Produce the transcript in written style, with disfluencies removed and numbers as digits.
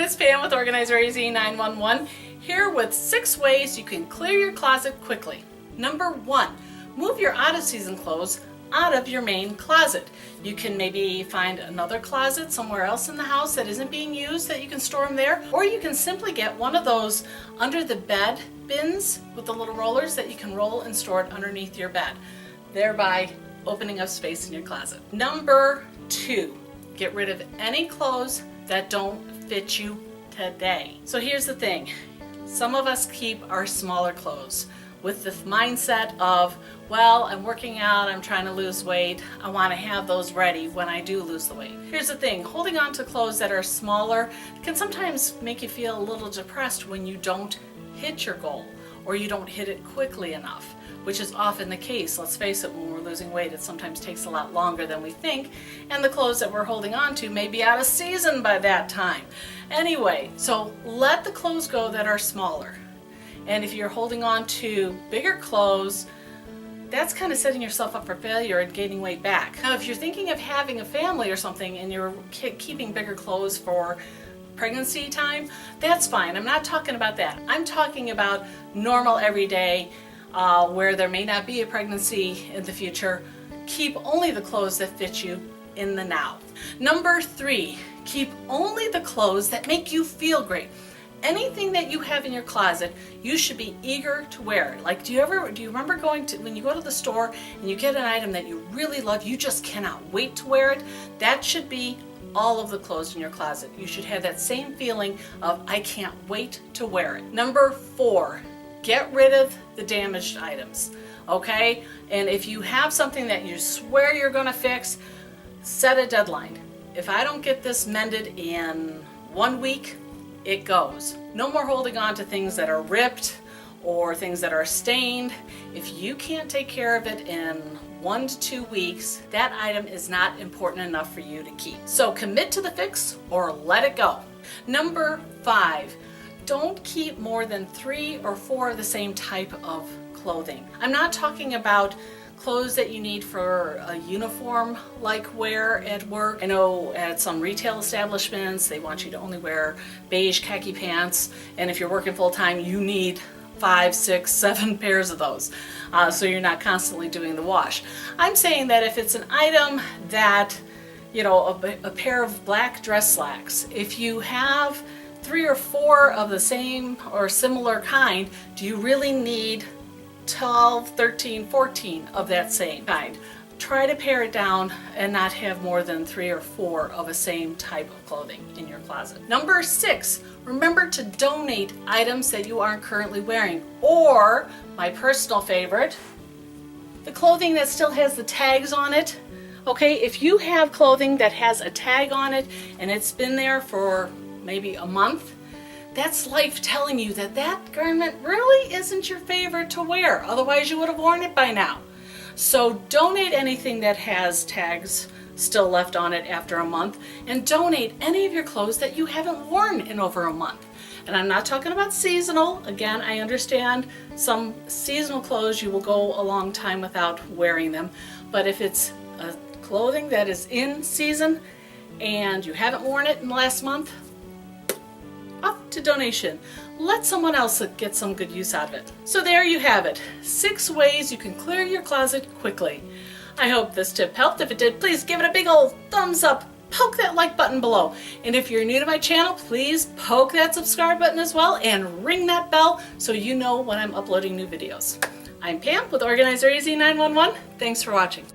it's Pam with Organizer AZ 911 here with 6 ways you can clear your closet quickly. Number 1, move your out-of-season clothes out of your main closet. You can maybe find another closet somewhere else in the house that isn't being used that you can store them there, or you can simply get one of those under the bed bins with the little rollers that you can roll and store it underneath your bed, thereby opening up space in your closet. Number 2, get rid of any clothes that don't fit you today. So here's the thing, some of us keep our smaller clothes with the mindset of, well, I'm working out, I'm trying to lose weight, I want to have those ready when I do lose the weight. Here's the thing, holding on to clothes that are smaller can sometimes make you feel a little depressed when you don't hit your goal or you don't hit it quickly enough, which is often the case. Let's face it, when we're losing weight, it sometimes takes a lot longer than we think, and the clothes that we're holding on to may be out of season by that time. Anyway, so let the clothes go that are smaller. And if you're holding on to bigger clothes, that's kind of setting yourself up for failure and gaining weight back. Now, if you're thinking of having a family or something and you're keeping bigger clothes for pregnancy time, that's fine. I'm not talking about that. I'm talking about normal everyday where there may not be a pregnancy in the future. Keep only the clothes that fit you in the now. Number 3, keep only the clothes that make you feel great. Anything that you have in your closet, you should be eager to wear. Like, do you remember going to, when you go to the store and you get an item that you really love, you just cannot wait to wear it? That should be all of the clothes in your closet. You should have that same feeling of, I can't wait to wear it. Number 4, get rid of the damaged items, okay? And if you have something that you swear you're gonna fix, set a deadline. If I don't get this mended in 1 week, it goes. No more holding on to things that are ripped or things that are stained. If you can't take care of it in 1 to 2 weeks, that item is not important enough for you to keep. So commit to the fix or let it go. Number 5, don't keep more than 3 or 4 of the same type of clothing. I'm not talking about clothes that you need for a uniform like wear at work. I know at some retail establishments they want you to only wear beige khaki pants, and if you're working full-time you need 5, 6, 7 pairs of those, so you're not constantly doing the wash. I'm saying that if it's an item that, you know, a pair of black dress slacks, if you have 3 or 4 of the same or similar kind, do you really need 12, 13, 14 of that same kind? Try to pare it down and not have more than 3 or 4 of the same type of clothing in your closet. Number 6, remember to donate items that you aren't currently wearing, or my personal favorite, the clothing that still has the tags on it. Okay, if you have clothing that has a tag on it and it's been there for maybe a month, that's life telling you that that garment really isn't your favorite to wear. Otherwise you would have worn it by now. So donate anything that has tags still left on it after a month, and donate any of your clothes that you haven't worn in over a month. And I'm not talking about seasonal. Again, I understand some seasonal clothes you will go a long time without wearing them, but if it's clothing that is in season and you haven't worn it in the last month, up to donation. Let someone else get some good use out of it. So there you have it, 6 ways you can clear your closet quickly. I hope this tip helped. If it did, please give it a big old thumbs up, poke that like button below. And if you're new to my channel, please poke that subscribe button as well and ring that bell so you know when I'm uploading new videos. I'm Pam with Organizer AZ 911. Thanks for watching.